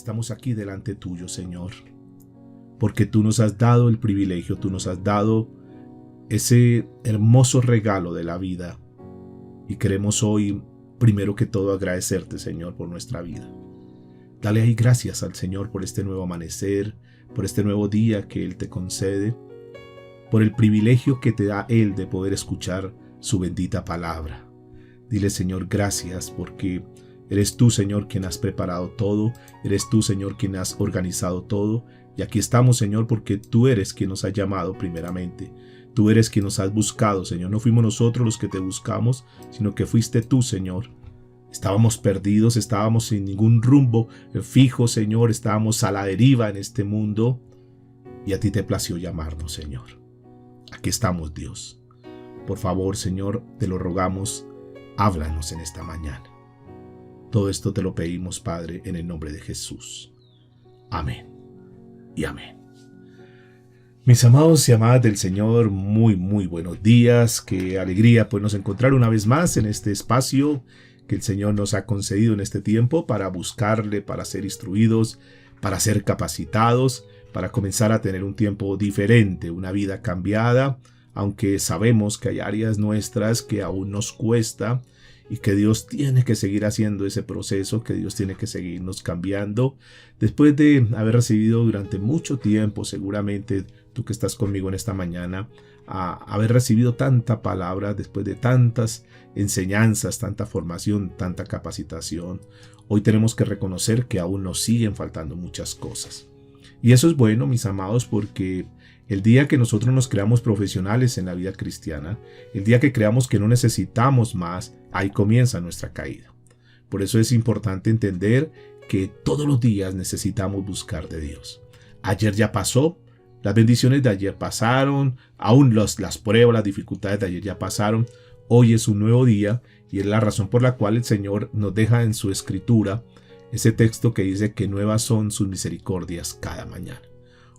estamos aquí delante tuyo, Señor, porque tú nos has dado el privilegio, tú nos has dado ese hermoso regalo de la vida y queremos hoy, primero que todo, agradecerte, Señor, por nuestra vida. Dale ahí gracias al Señor por este nuevo amanecer, por este nuevo día que Él te concede, por el privilegio que te da Él de poder escuchar su bendita palabra. Dile, Señor, gracias porque eres tú, Señor, quien has preparado todo, eres tú, Señor, quien has organizado todo, y aquí estamos, Señor, porque tú eres quien nos ha llamado primeramente. Tú eres quien nos has buscado, Señor. No fuimos nosotros los que te buscamos, sino que fuiste tú, Señor. Estábamos perdidos, estábamos sin ningún rumbo fijo, Señor. Estábamos a la deriva en este mundo y a ti te plació llamarnos, Señor. Aquí estamos, Dios. Por favor, Señor, te lo rogamos, háblanos en esta mañana. Todo esto te lo pedimos, Padre, en el nombre de Jesús. Amén y amén. Mis amados y amadas del Señor, muy buenos días. Qué alegría podernos encontrar una vez más en este espacio que el Señor nos ha concedido en este tiempo para buscarle, para ser instruidos, para ser capacitados, para comenzar a tener un tiempo diferente, una vida cambiada, aunque sabemos que hay áreas nuestras que aún nos cuesta y que Dios tiene que seguir haciendo ese proceso, que Dios tiene que seguirnos cambiando. Después de haber recibido durante mucho tiempo, seguramente tú que estás conmigo en esta mañana, haber recibido tanta palabra, después de tantas enseñanzas, tanta formación, tanta capacitación, hoy tenemos que reconocer que aún nos siguen faltando muchas cosas. Y eso es bueno, mis amados, porque el día que nosotros nos creamos profesionales en la vida cristiana, el día que creamos que no necesitamos más, ahí comienza nuestra caída. Por eso es importante entender que todos los días necesitamos buscar de Dios. Ayer ya pasó, las bendiciones de ayer pasaron, aún las pruebas, las dificultades de ayer ya pasaron. Hoy es un nuevo día y es la razón por la cual el Señor nos deja en su escritura ese texto que dice que nuevas son sus misericordias cada mañana.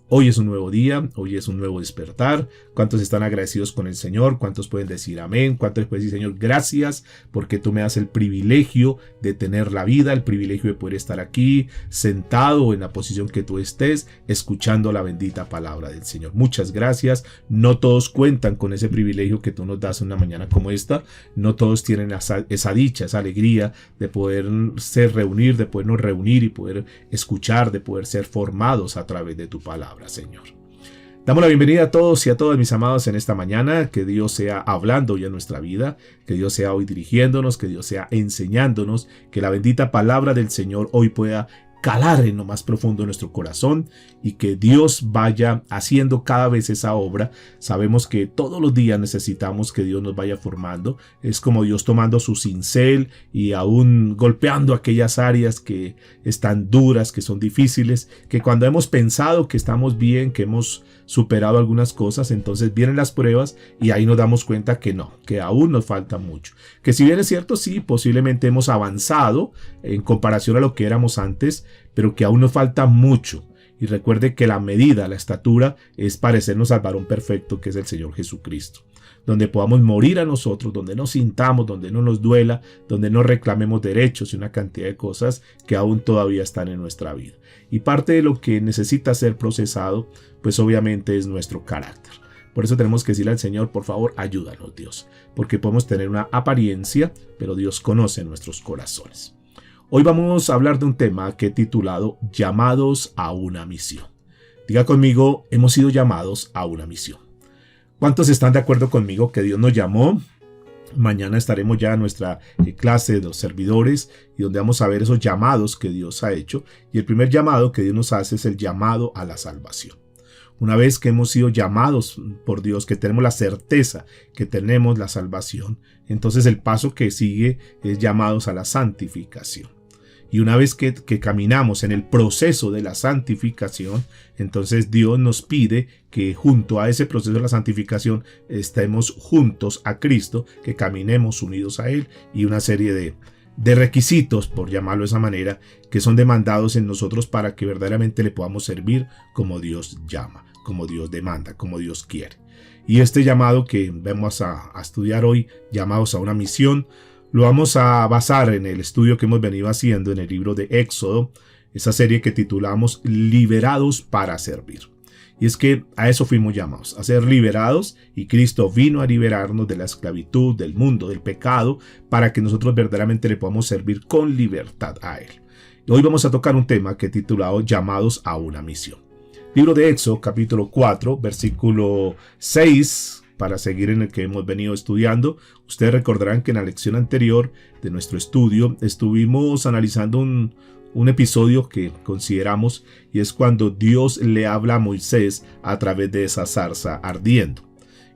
Hoy es un nuevo día, hoy es un nuevo despertar. ¿Cuántos están agradecidos con el Señor? ¿Cuántos pueden decir amén? ¿Cuántos pueden decir, Señor, gracias porque tú me das el privilegio de tener la vida, el privilegio de poder estar aquí sentado en la posición que tú estés, escuchando la bendita palabra del Señor? Muchas gracias. No todos cuentan con ese privilegio que tú nos das en una mañana como esta. No todos tienen esa dicha, esa alegría de poderse reunir, de podernos reunir y poder escuchar, de poder ser formados a través de tu palabra, Señor. Damos la bienvenida a todos y a todas, mis amados, en esta mañana. Que Dios sea hablando hoy en nuestra vida, que Dios sea hoy dirigiéndonos, que Dios sea enseñándonos, que la bendita palabra del Señor hoy pueda calar en lo más profundo de nuestro corazón y que Dios vaya haciendo cada vez esa obra. Sabemos que todos los días necesitamos que Dios nos vaya formando. Es como Dios tomando su cincel y aún golpeando aquellas áreas que están duras, que son difíciles, que cuando hemos pensado que estamos bien, que hemos superado algunas cosas, entonces vienen las pruebas y ahí nos damos cuenta que no, que aún nos falta mucho. Que si bien es cierto, sí, posiblemente hemos avanzado en comparación a lo que éramos antes, pero que aún nos falta mucho. Y recuerde que la medida, la estatura, es parecernos al varón perfecto que es el Señor Jesucristo. Donde podamos morir a nosotros, donde no sintamos, donde no nos duela, donde no reclamemos derechos y una cantidad de cosas que aún todavía están en nuestra vida. Y parte de lo que necesita ser procesado, pues obviamente es nuestro carácter. Por eso tenemos que decirle al Señor, por favor, ayúdanos, Dios. Porque podemos tener una apariencia, pero Dios conoce nuestros corazones. Hoy vamos a hablar de un tema que he titulado Llamados a una misión. Diga conmigo, hemos sido llamados a una misión. ¿Cuántos están de acuerdo conmigo que Dios nos llamó? Mañana estaremos ya en nuestra clase de los servidores y donde vamos a ver esos llamados que Dios ha hecho. Y el primer llamado que Dios nos hace es el llamado a la salvación. Una vez que hemos sido llamados por Dios, que tenemos la certeza que tenemos la salvación, entonces el paso que sigue es llamados a la santificación. Y una vez que caminamos en el proceso de la santificación, entonces Dios nos pide que junto a ese proceso de la santificación estemos juntos a Cristo, que caminemos unidos a Él y una serie de requisitos, por llamarlo de esa manera, que son demandados en nosotros para que verdaderamente le podamos servir como Dios llama, como Dios demanda, como Dios quiere. Y este llamado que vamos a estudiar hoy, llamados a una misión, lo vamos a basar en el estudio que hemos venido haciendo en el libro de Éxodo, esa serie que titulamos Liberados para Servir. Y es que a eso fuimos llamados, a ser liberados, y Cristo vino a liberarnos de la esclavitud, del mundo, del pecado, para que nosotros verdaderamente le podamos servir con libertad a Él. Y hoy vamos a tocar un tema que he titulado Llamados a una misión. Libro de Éxodo, capítulo 4, versículo 6, para seguir en el que hemos venido estudiando. Ustedes recordarán que en la lección anterior de nuestro estudio estuvimos analizando un episodio que consideramos, y es cuando Dios le habla a Moisés a través de esa zarza ardiendo.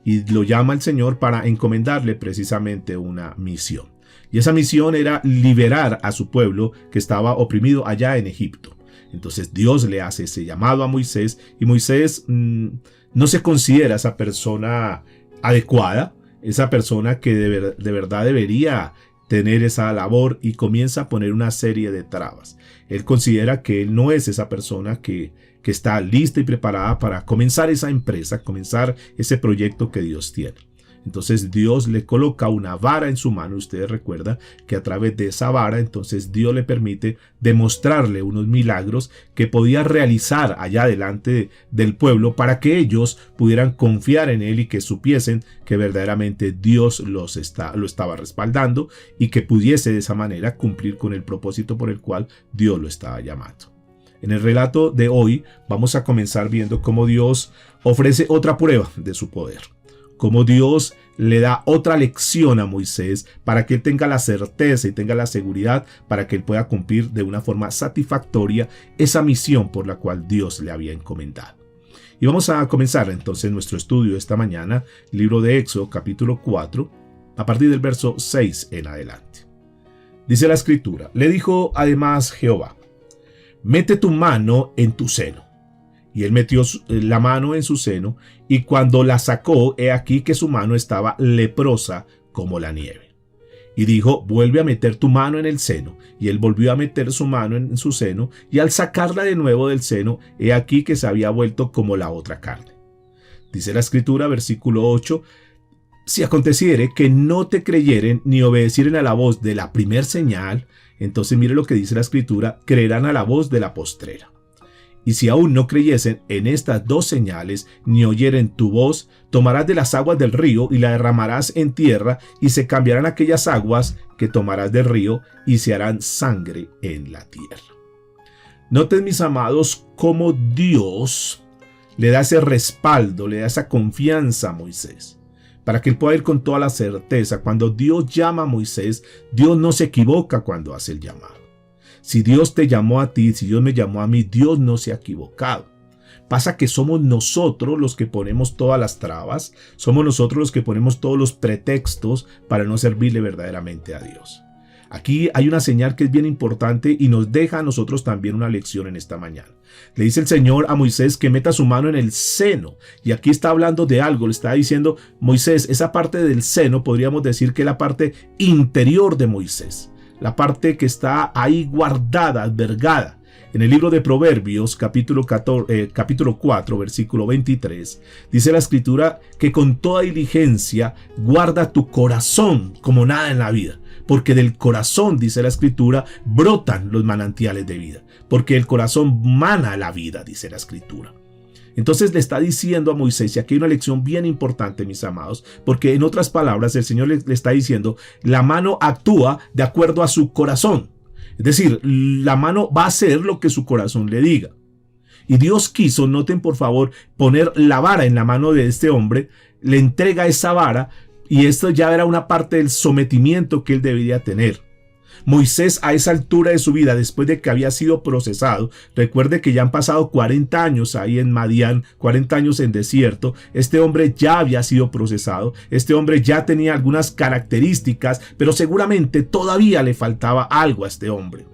Y lo llama el Señor para encomendarle precisamente una misión. Y esa misión era liberar a su pueblo que estaba oprimido allá en Egipto. Entonces Dios le hace ese llamado a Moisés, y Moisés no se considera esa persona adecuada, esa persona que de verdad debería tener esa labor, y comienza a poner una serie de trabas. Él considera que él no es esa persona que está lista y preparada para comenzar esa empresa, comenzar ese proyecto que Dios tiene. Entonces Dios le coloca una vara en su mano. Ustedes recuerdan que a través de esa vara, entonces Dios le permite demostrarle unos milagros que podía realizar allá delante del pueblo, para que ellos pudieran confiar en él y que supiesen que verdaderamente Dios lo estaba respaldando, y que pudiese de esa manera cumplir con el propósito por el cual Dios lo estaba llamando. En el relato de hoy vamos a comenzar viendo cómo Dios ofrece otra prueba de su poder. Cómo Dios le da otra lección a Moisés para que él tenga la certeza y tenga la seguridad para que él pueda cumplir de una forma satisfactoria esa misión por la cual Dios le había encomendado. Y vamos a comenzar entonces nuestro estudio esta mañana, libro de Éxodo, capítulo 4, a partir del verso 6 en adelante. Dice la Escritura: le dijo además Jehová: mete tu mano en tu seno. Y él metió la mano en su seno, y cuando la sacó, he aquí que su mano estaba leprosa como la nieve. Y dijo: vuelve a meter tu mano en el seno. Y él volvió a meter su mano en su seno, y al sacarla de nuevo del seno, he aquí que se había vuelto como la otra carne. Dice la Escritura, versículo 8: si aconteciere que no te creyeren ni obedecieren a la voz de la primer señal, entonces mire lo que dice la Escritura: creerán a la voz de la postrera. Y si aún no creyesen en estas dos señales, ni oyeren tu voz, tomarás de las aguas del río y la derramarás en tierra, y se cambiarán aquellas aguas que tomarás del río, y se harán sangre en la tierra. Noten, mis amados, cómo Dios le da ese respaldo, le da esa confianza a Moisés, para que él pueda ir con toda la certeza. Cuando Dios llama a Moisés, Dios no se equivoca cuando hace el llamado. Si Dios te llamó a ti, si Dios me llamó a mí, Dios no se ha equivocado. Pasa que somos nosotros los que ponemos todas las trabas, somos nosotros los que ponemos todos los pretextos para no servirle verdaderamente a Dios. Aquí hay una señal que es bien importante y nos deja a nosotros también una lección en esta mañana. Le dice el Señor a Moisés que meta su mano en el seno, y aquí está hablando de algo. Le está diciendo: Moisés, esa parte del seno podríamos decir que es la parte interior de Moisés, la parte que está ahí guardada, albergada. En el libro de Proverbios, capítulo 4, versículo 23, dice la Escritura que con toda diligencia guarda tu corazón como nada en la vida, porque del corazón, dice la Escritura, brotan los manantiales de vida, porque el corazón mana la vida, dice la Escritura. Entonces le está diciendo a Moisés, y aquí hay una lección bien importante, mis amados, porque en otras palabras el Señor le está diciendo: la mano actúa de acuerdo a su corazón. Es decir, la mano va a hacer lo que su corazón le diga. Y Dios quiso, noten por favor, poner la vara en la mano de este hombre, le entrega esa vara, y esto ya era una parte del sometimiento que él debería tener. Moisés, a esa altura de su vida, después de que había sido procesado, recuerde que ya han pasado 40 años ahí en Madián, 40 años en desierto. Este hombre ya había sido procesado, este hombre ya tenía algunas características, pero seguramente todavía le faltaba algo a este hombre.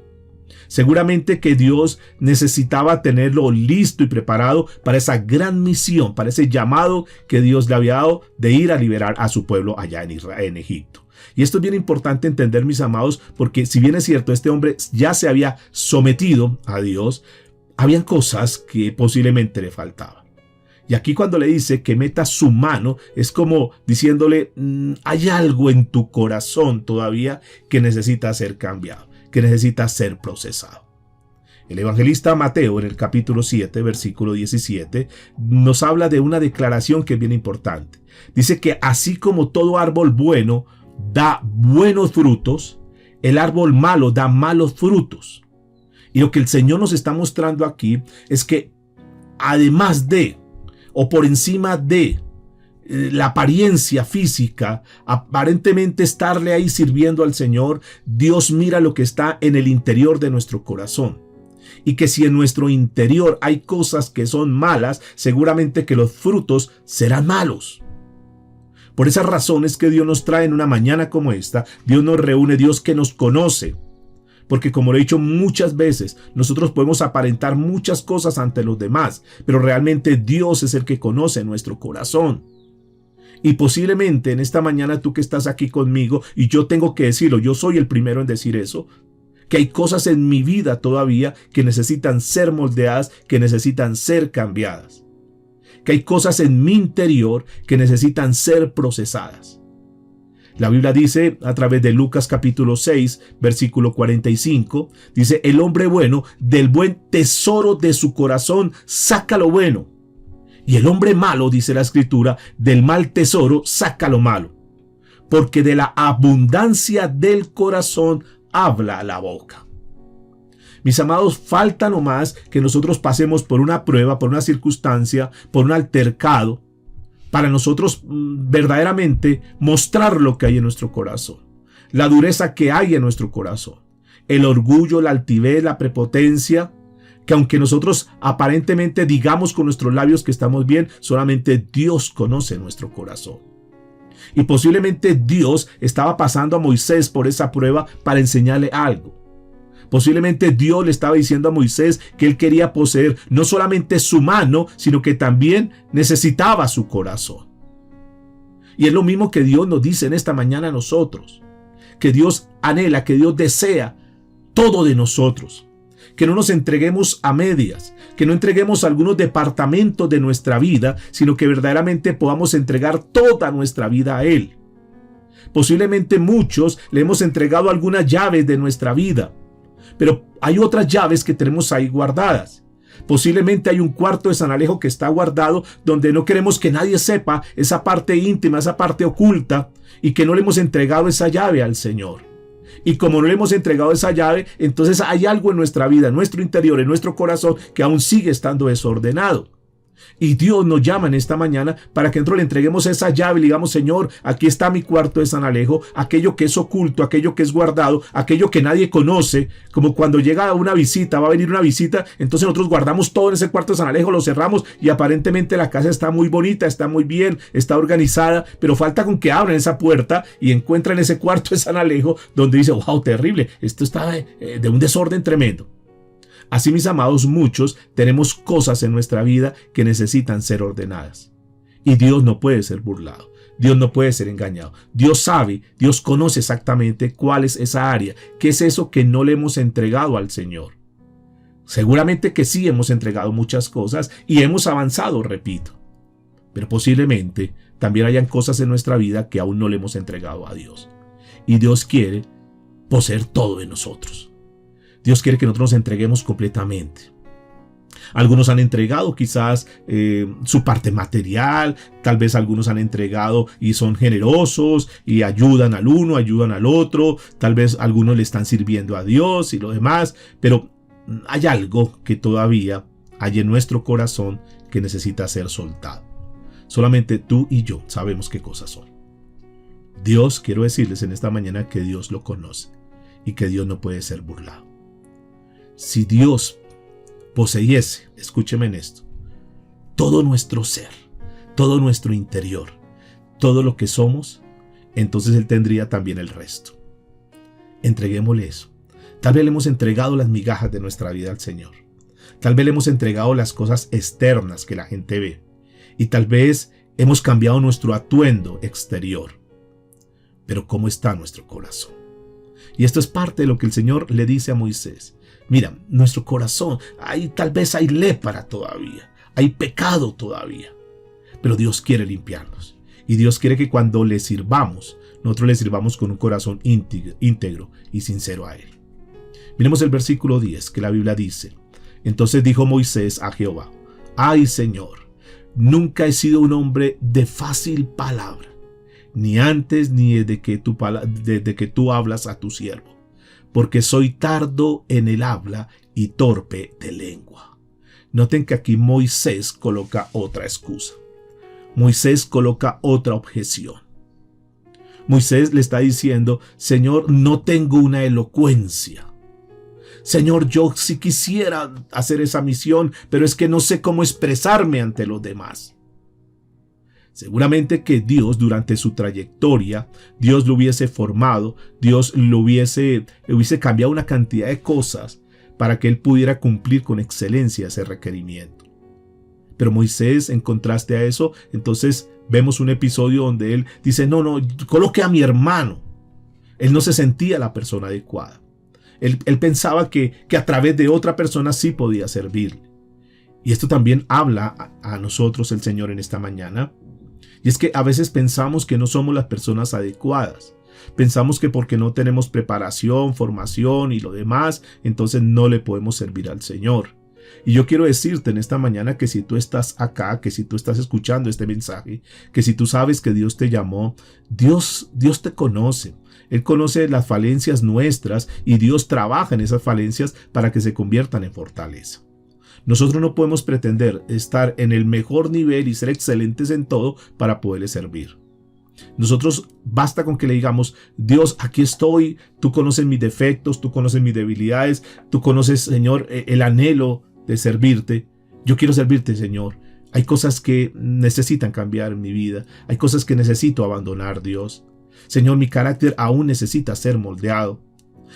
Seguramente que Dios necesitaba tenerlo listo y preparado para esa gran misión, para ese llamado que Dios le había dado de ir a liberar a su pueblo allá en Israel, en Egipto. Y esto es bien importante entender, mis amados, porque si bien es cierto, este hombre ya se había sometido a Dios, habían cosas que posiblemente le faltaban. Y aquí cuando le dice que meta su mano, es como diciéndole: hay algo en tu corazón todavía que necesita ser cambiado, que necesita ser procesado. El evangelista Mateo, en el capítulo 7, versículo 17, nos habla de una declaración que es bien importante. Dice que así como todo árbol bueno da buenos frutos, el árbol malo da malos frutos. Y lo que el Señor nos está mostrando aquí es que además de, o por encima de la apariencia física, aparentemente estarle ahí sirviendo al Señor, Dios mira lo que está en el interior de nuestro corazón. Y que si en nuestro interior hay cosas que son malas, seguramente que los frutos serán malos. Por esas razones que Dios nos trae en una mañana como esta, Dios nos reúne, Dios que nos conoce. Porque como lo he dicho muchas veces, nosotros podemos aparentar muchas cosas ante los demás, pero realmente Dios es el que conoce nuestro corazón. Y posiblemente en esta mañana tú que estás aquí conmigo, y yo tengo que decirlo, yo soy el primero en decir eso, que hay cosas en mi vida todavía que necesitan ser moldeadas, que necesitan ser cambiadas. Que hay cosas en mi interior que necesitan ser procesadas. La Biblia dice a través de Lucas capítulo 6, versículo 45, dice, el hombre bueno del buen tesoro de su corazón saca lo bueno. Y el hombre malo, dice la Escritura, del mal tesoro saca lo malo. Porque de la abundancia del corazón habla la boca. Mis amados, falta nomás que nosotros pasemos por una prueba, por una circunstancia, por un altercado, para nosotros verdaderamente mostrar lo que hay en nuestro corazón, la dureza que hay en nuestro corazón, el orgullo, la altivez, la prepotencia, que aunque nosotros aparentemente digamos con nuestros labios que estamos bien, solamente Dios conoce nuestro corazón. Y posiblemente Dios estaba pasando a Moisés por esa prueba para enseñarle algo. Posiblemente Dios le estaba diciendo a Moisés que él quería poseer no solamente su mano, sino que también necesitaba su corazón. Y es lo mismo que Dios nos dice en esta mañana a nosotros. Que Dios anhela, que Dios desea todo de nosotros. Que no nos entreguemos a medias, que no entreguemos algunos departamentos de nuestra vida, sino que verdaderamente podamos entregar toda nuestra vida a Él. Posiblemente muchos le hemos entregado algunas llaves de nuestra vida, pero hay otras llaves que tenemos ahí guardadas. Posiblemente hay un cuarto de San Alejo que está guardado donde no queremos que nadie sepa esa parte íntima, esa parte oculta, y que no le hemos entregado esa llave al Señor. Y como no le hemos entregado esa llave, entonces hay algo en nuestra vida, en nuestro interior, en nuestro corazón, que aún sigue estando desordenado. Y Dios nos llama en esta mañana para que nosotros le entreguemos esa llave y le digamos, Señor, aquí está mi cuarto de San Alejo, aquello que es oculto, aquello que es guardado, aquello que nadie conoce, como cuando llega una visita, va a venir una visita, entonces nosotros guardamos todo en ese cuarto de San Alejo, lo cerramos y aparentemente la casa está muy bonita, está muy bien, está organizada, pero falta con que abran esa puerta y encuentran ese cuarto de San Alejo donde dice, wow, terrible, esto está de un desorden tremendo. Así, mis amados, muchos tenemos cosas en nuestra vida que necesitan ser ordenadas. Y Dios no puede ser burlado. Dios no puede ser engañado. Dios sabe, Dios conoce exactamente cuál es esa área, qué es eso que no le hemos entregado al Señor. Seguramente que sí hemos entregado muchas cosas y hemos avanzado, repito. Pero posiblemente también hayan cosas en nuestra vida que aún no le hemos entregado a Dios. Y Dios quiere poseer todo de nosotros. Dios quiere que nosotros nos entreguemos completamente. Algunos han entregado quizás su parte material, tal vez algunos han entregado y son generosos y ayudan al uno, ayudan al otro, tal vez algunos le están sirviendo a Dios y lo demás, pero hay algo que todavía hay en nuestro corazón que necesita ser soltado. Solamente tú y yo sabemos qué cosas son. Dios, quiero decirles en esta mañana que Dios lo conoce y que Dios no puede ser burlado. Si Dios poseyese, escúcheme en esto, todo nuestro ser, todo nuestro interior, todo lo que somos, entonces Él tendría también el resto. Entreguémosle eso. Tal vez le hemos entregado las migajas de nuestra vida al Señor. Tal vez le hemos entregado las cosas externas que la gente ve. Y tal vez hemos cambiado nuestro atuendo exterior. Pero ¿cómo está nuestro corazón? Y esto es parte de lo que el Señor le dice a Moisés. Mira, nuestro corazón, tal vez hay lepra todavía, hay pecado todavía, pero Dios quiere limpiarnos. Y Dios quiere que cuando le sirvamos, nosotros le sirvamos con un corazón íntegro y sincero a Él. Miremos el versículo 10, que la Biblia dice: entonces dijo Moisés a Jehová: ay, Señor, nunca he sido un hombre de fácil palabra, ni antes ni desde que tú hablas a tu siervo, porque soy tardo en el habla y torpe de lengua. Noten que aquí Moisés coloca otra excusa. Moisés coloca otra objeción. Moisés le está diciendo: Señor, no tengo una elocuencia. Señor, yo sí quisiera hacer esa misión, pero es que no sé cómo expresarme ante los demás. Seguramente que Dios, durante su trayectoria, Dios lo hubiese formado, Dios le hubiese cambiado una cantidad de cosas para que él pudiera cumplir con excelencia ese requerimiento. Pero Moisés, en contraste a eso, entonces vemos un episodio donde él dice: no, coloque a mi hermano. Él no se sentía la persona adecuada. Él pensaba que a través de otra persona sí podía servirle. Y esto también habla a nosotros el Señor en esta mañana. Y es que a veces pensamos que no somos las personas adecuadas. Pensamos que porque no tenemos preparación, formación y lo demás, entonces no le podemos servir al Señor. Y yo quiero decirte en esta mañana que si tú estás acá, que si tú estás escuchando este mensaje, que si tú sabes que Dios te llamó, Dios te conoce. Él conoce las falencias nuestras y Dios trabaja en esas falencias para que se conviertan en fortaleza. Nosotros no podemos pretender estar en el mejor nivel y ser excelentes en todo para poderle servir. Nosotros basta con que le digamos: Dios, aquí estoy, tú conoces mis defectos, tú conoces mis debilidades, tú conoces, Señor, el anhelo de servirte. Yo quiero servirte, Señor. Hay cosas que necesitan cambiar en mi vida, hay cosas que necesito abandonar, Dios. Señor, mi carácter aún necesita ser moldeado.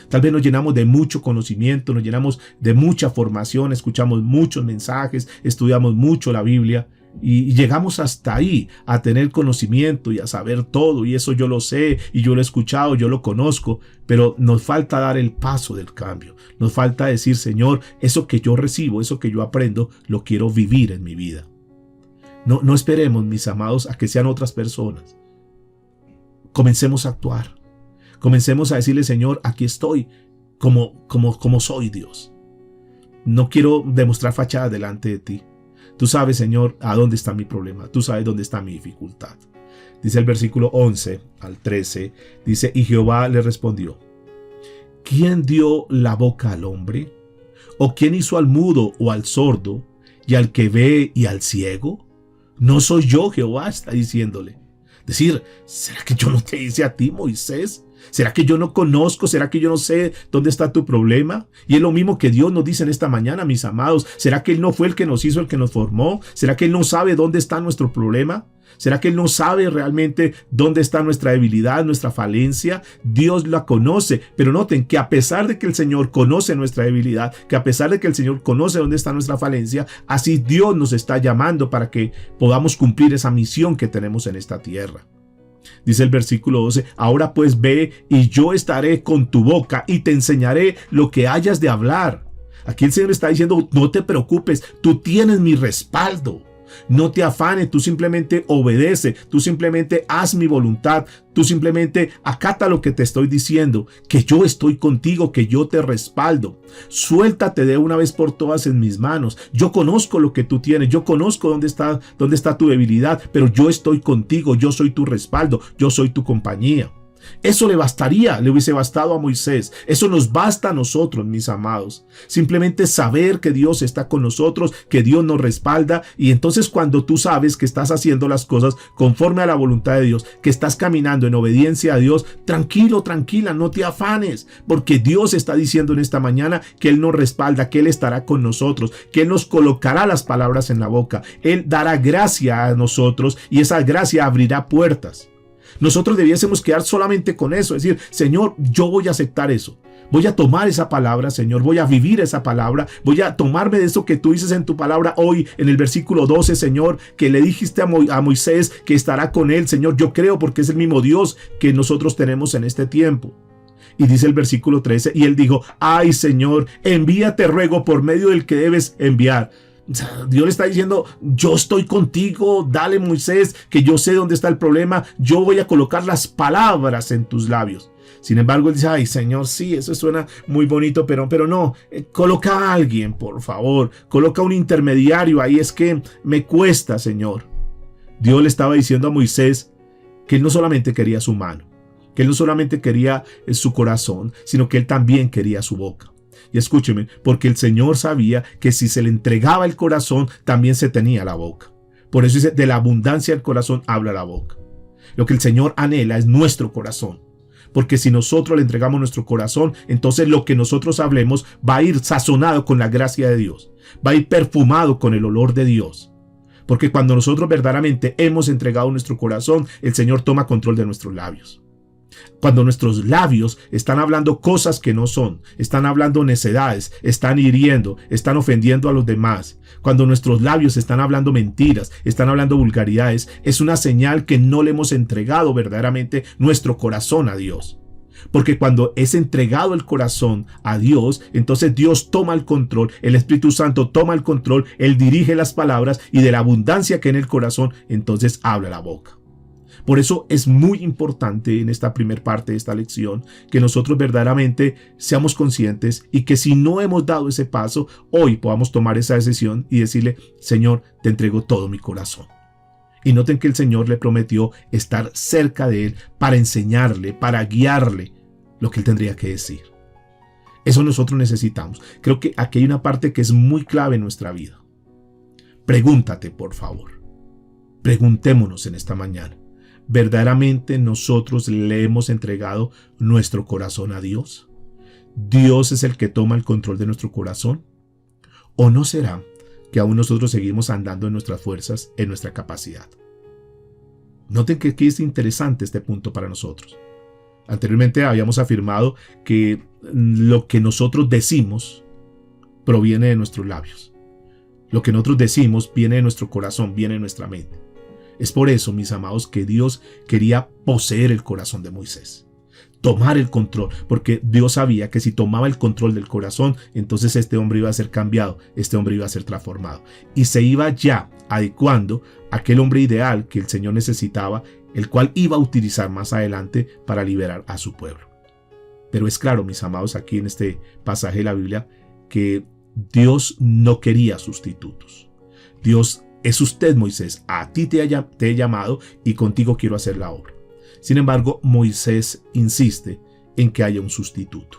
Tal vez nos llenamos de mucho conocimiento, nos llenamos de mucha formación, escuchamos muchos mensajes, estudiamos mucho la Biblia y llegamos hasta ahí a tener conocimiento y a saber todo, y eso yo lo sé y yo lo he escuchado, yo lo conozco, pero nos falta dar el paso del cambio. Nos falta decir: Señor, eso que yo recibo, eso que yo aprendo, lo quiero vivir en mi vida. No esperemos, mis amados, a que sean otras personas. Comencemos a actuar. Comencemos a decirle: Señor, aquí estoy como soy, Dios. No quiero demostrar fachada delante de ti. Tú sabes, Señor, a dónde está mi problema. Tú sabes dónde está mi dificultad. Dice el versículo 11 al 13. Dice: y Jehová le respondió: ¿quién dio la boca al hombre? ¿O quién hizo al mudo o al sordo y al que ve y al ciego? ¿No soy yo, Jehová? Está diciéndole. Decir: ¿será que yo no te hice a ti, Moisés? ¿Será que yo no conozco? ¿Será que yo no sé dónde está tu problema? Y es lo mismo que Dios nos dice en esta mañana, mis amados. ¿Será que Él no fue el que nos hizo, el que nos formó? ¿Será que Él no sabe dónde está nuestro problema? ¿Será que Él no sabe realmente dónde está nuestra debilidad, nuestra falencia? Dios la conoce, pero noten que a pesar de que el Señor conoce nuestra debilidad, que a pesar de que el Señor conoce dónde está nuestra falencia, así Dios nos está llamando para que podamos cumplir esa misión que tenemos en esta tierra. Dice el versículo 12: ahora pues ve, y yo estaré con tu boca y te enseñaré lo que hayas de hablar. Aquí el Señor está diciendo: no te preocupes, tú tienes mi respaldo. No te afanes, tú simplemente obedece, tú simplemente haz mi voluntad, tú simplemente acata lo que te estoy diciendo, que yo estoy contigo, que yo te respaldo. Suéltate de una vez por todas en mis manos. Yo conozco lo que tú tienes, yo conozco dónde está tu debilidad, pero yo estoy contigo, yo soy tu respaldo, yo soy tu compañía. Eso le hubiese bastado a Moisés. Eso nos basta a nosotros, mis amados. Simplemente saber que Dios está con nosotros, que Dios nos respalda. Y entonces cuando tú sabes que estás haciendo las cosas conforme a la voluntad de Dios, que estás caminando en obediencia a Dios, tranquilo, tranquila, no te afanes, porque Dios está diciendo en esta mañana que Él nos respalda, que Él estará con nosotros, que Él nos colocará las palabras en la boca. Él dará gracia a nosotros y esa gracia abrirá puertas. Nosotros debiésemos quedar solamente con eso, es decir: Señor, yo voy a aceptar eso, voy a tomar esa palabra, Señor, voy a vivir esa palabra, voy a tomarme de eso que tú dices en tu palabra hoy, en el versículo 12, Señor, que le dijiste a Moisés que estará con él. Señor, yo creo, porque es el mismo Dios que nosotros tenemos en este tiempo. Y dice el versículo 13, y él dijo: ay, Señor, envíate, ruego, por medio del que debes enviar. O sea, Dios le está diciendo, yo estoy contigo, dale Moisés, que yo sé dónde está el problema, yo voy a colocar las palabras en tus labios. Sin embargo, él dice, ay Señor, sí, eso suena muy bonito, pero no, coloca a alguien, por favor, coloca un intermediario ahí, es que me cuesta, Señor. Dios le estaba diciendo a Moisés que él no solamente quería su mano, que él no solamente quería su corazón, sino que él también quería su boca. Y escúcheme, porque el Señor sabía que si se le entregaba el corazón, también se tenía la boca. Por eso dice, de la abundancia del corazón habla la boca. Lo que el Señor anhela es nuestro corazón. Porque si nosotros le entregamos nuestro corazón, entonces lo que nosotros hablemos va a ir sazonado con la gracia de Dios. Va a ir perfumado con el olor de Dios. Porque cuando nosotros verdaderamente hemos entregado nuestro corazón, el Señor toma control de nuestros labios. Cuando nuestros labios están hablando cosas que no son, están hablando necedades, están hiriendo, están ofendiendo a los demás, cuando nuestros labios están hablando mentiras, están hablando vulgaridades, es una señal que no le hemos entregado verdaderamente nuestro corazón a Dios. Porque cuando es entregado el corazón a Dios, entonces Dios toma el control, el Espíritu Santo toma el control, Él dirige las palabras y de la abundancia que hay en el corazón, entonces habla la boca. Por eso es muy importante en esta primera parte de esta lección que nosotros verdaderamente seamos conscientes y que si no hemos dado ese paso, hoy podamos tomar esa decisión y decirle, Señor, te entrego todo mi corazón. Y noten que el Señor le prometió estar cerca de él para enseñarle, para guiarle lo que él tendría que decir. Eso nosotros necesitamos. Creo que aquí hay una parte que es muy clave en nuestra vida. Pregúntate, por favor. Preguntémonos en esta mañana. ¿Verdaderamente nosotros le hemos entregado nuestro corazón a Dios? ¿Dios es el que toma el control de nuestro corazón? ¿O no será que aún nosotros seguimos andando en nuestras fuerzas, en nuestra capacidad? Noten que aquí es interesante este punto para nosotros. Anteriormente habíamos afirmado que lo que nosotros decimos proviene de nuestros labios. Lo que nosotros decimos viene de nuestro corazón, viene de nuestra mente. Es por eso, mis amados, que Dios quería poseer el corazón de Moisés. Tomar el control, porque Dios sabía que si tomaba el control del corazón, entonces este hombre iba a ser cambiado, este hombre iba a ser transformado. Y se iba ya adecuando a aquel hombre ideal que el Señor necesitaba, el cual iba a utilizar más adelante para liberar a su pueblo. Pero es claro, mis amados, aquí en este pasaje de la Biblia, que Dios no quería sustitutos. Dios es usted, Moisés, a ti te he llamado y contigo quiero hacer la obra. Sin embargo, Moisés insiste en que haya un sustituto.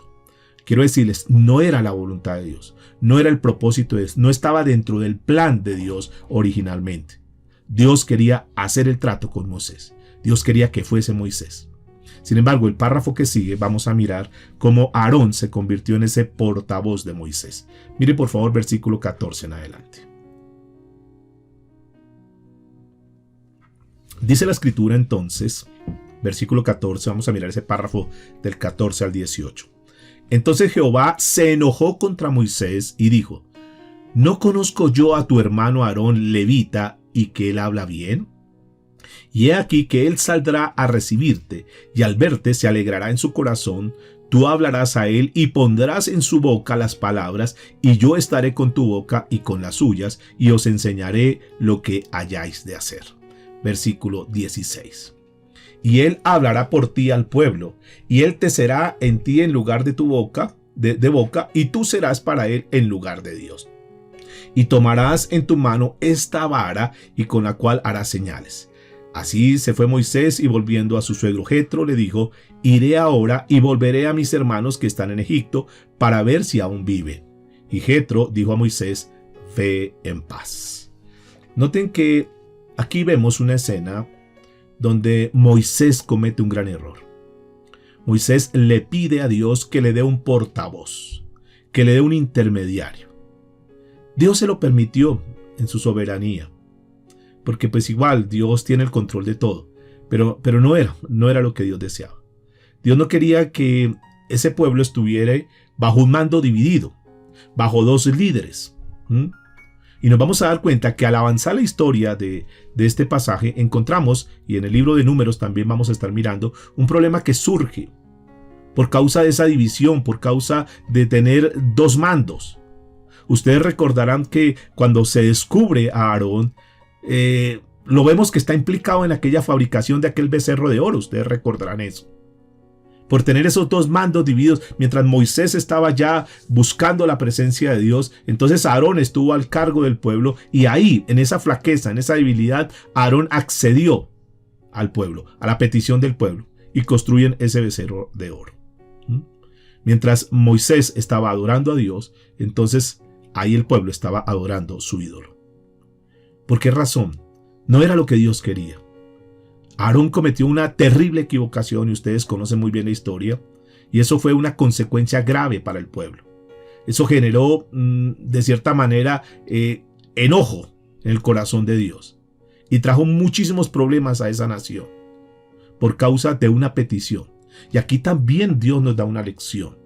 Quiero decirles, no era la voluntad de Dios, no era el propósito de Dios, no estaba dentro del plan de Dios originalmente. Dios quería hacer el trato con Moisés. Dios quería que fuese Moisés. Sin embargo, el párrafo que sigue vamos a mirar cómo Aarón se convirtió en ese portavoz de Moisés. Mire por favor versículo 14 en adelante. Dice la escritura entonces, versículo 14, vamos a mirar ese párrafo del 14 al 18. Entonces Jehová se enojó contra Moisés y dijo, ¿no conozco yo a tu hermano Aarón levita y que él habla bien? Y he aquí que él saldrá a recibirte y al verte se alegrará en su corazón, tú hablarás a él y pondrás en su boca las palabras y yo estaré con tu boca y con las suyas y os enseñaré lo que hayáis de hacer. Versículo 16. Y él hablará por ti al pueblo, y él te será en ti en lugar de tu boca, de boca, y tú serás para él en lugar de Dios. Y tomarás en tu mano esta vara, y con la cual harás señales. Así se fue Moisés, y volviendo a su suegro Jetro, le dijo, iré ahora y volveré a mis hermanos que están en Egipto, para ver si aún viven. Y Jetro dijo a Moisés, ve en paz. Noten que aquí vemos una escena donde Moisés comete un gran error. Moisés le pide a Dios que le dé un portavoz, que le dé un intermediario. Dios se lo permitió en su soberanía, porque pues igual Dios tiene el control de todo, pero no era lo que Dios deseaba. Dios no quería que ese pueblo estuviera bajo un mando dividido, bajo dos líderes. Y nos vamos a dar cuenta que al avanzar la historia de este pasaje encontramos, y en el libro de Números también vamos a estar mirando, un problema que surge por causa de esa división, por causa de tener dos mandos. Ustedes recordarán que cuando se descubre a Aarón, lo vemos que está implicado en aquella fabricación de aquel becerro de oro. Ustedes recordarán eso. Por tener esos dos mandos divididos, mientras Moisés estaba ya buscando la presencia de Dios, entonces Aarón estuvo al cargo del pueblo, y ahí, en esa flaqueza, en esa debilidad, Aarón accedió al pueblo, a la petición del pueblo, y construyen ese becerro de oro. Mientras Moisés estaba adorando a Dios, entonces ahí el pueblo estaba adorando su ídolo. ¿Por qué razón? No era lo que Dios quería. Aarón cometió una terrible equivocación, y ustedes conocen muy bien la historia, y eso fue una consecuencia grave para el pueblo. Eso generó, de cierta manera, enojo en el corazón de Dios, y trajo muchísimos problemas a esa nación por causa de una petición. Y aquí también Dios nos da una lección.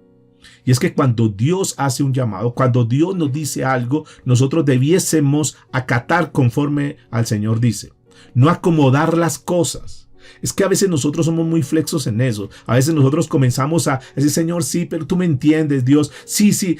Y es que cuando Dios hace un llamado, cuando Dios nos dice algo, nosotros debiésemos acatar conforme al Señor dice. No acomodar las cosas. Es que a veces nosotros somos muy flexos en eso. A veces nosotros comenzamos a decir, Señor, sí, pero tú me entiendes, Dios. Sí,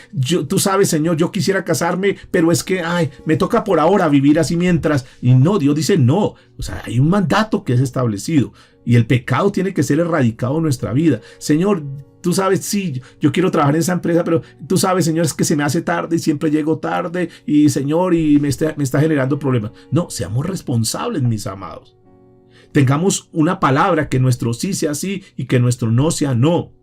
tú sabes, Señor, yo quisiera casarme, pero es que, me toca por ahora vivir así mientras. Y no, Dios dice no. O sea, hay un mandato que es establecido. Y el pecado tiene que ser erradicado en nuestra vida. Señor, tú sabes, sí, yo quiero trabajar en esa empresa, pero tú sabes, Señor, es que se me hace tarde y siempre llego tarde y, Señor, y me está generando problemas. No, seamos responsables, mis amados. Tengamos una palabra, que nuestro sí sea sí y que nuestro no sea no.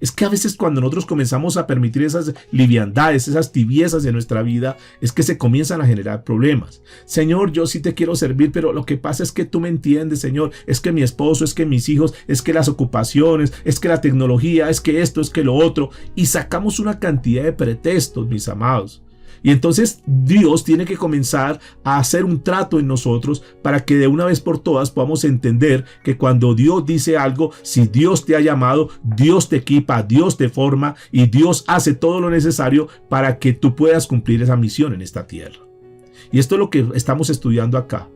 Es que a veces cuando nosotros comenzamos a permitir esas liviandades, esas tibiezas de nuestra vida, es que se comienzan a generar problemas. Señor, yo sí te quiero servir, pero lo que pasa es que tú me entiendes, Señor. Es que mi esposo, es que mis hijos, es que las ocupaciones, es que la tecnología, es que esto, es que lo otro. Y sacamos una cantidad de pretextos, mis amados. Y entonces Dios tiene que comenzar a hacer un trato en nosotros para que de una vez por todas podamos entender que cuando Dios dice algo, si Dios te ha llamado, Dios te equipa, Dios te forma y Dios hace todo lo necesario para que tú puedas cumplir esa misión en esta tierra. Y esto es lo que estamos estudiando acá.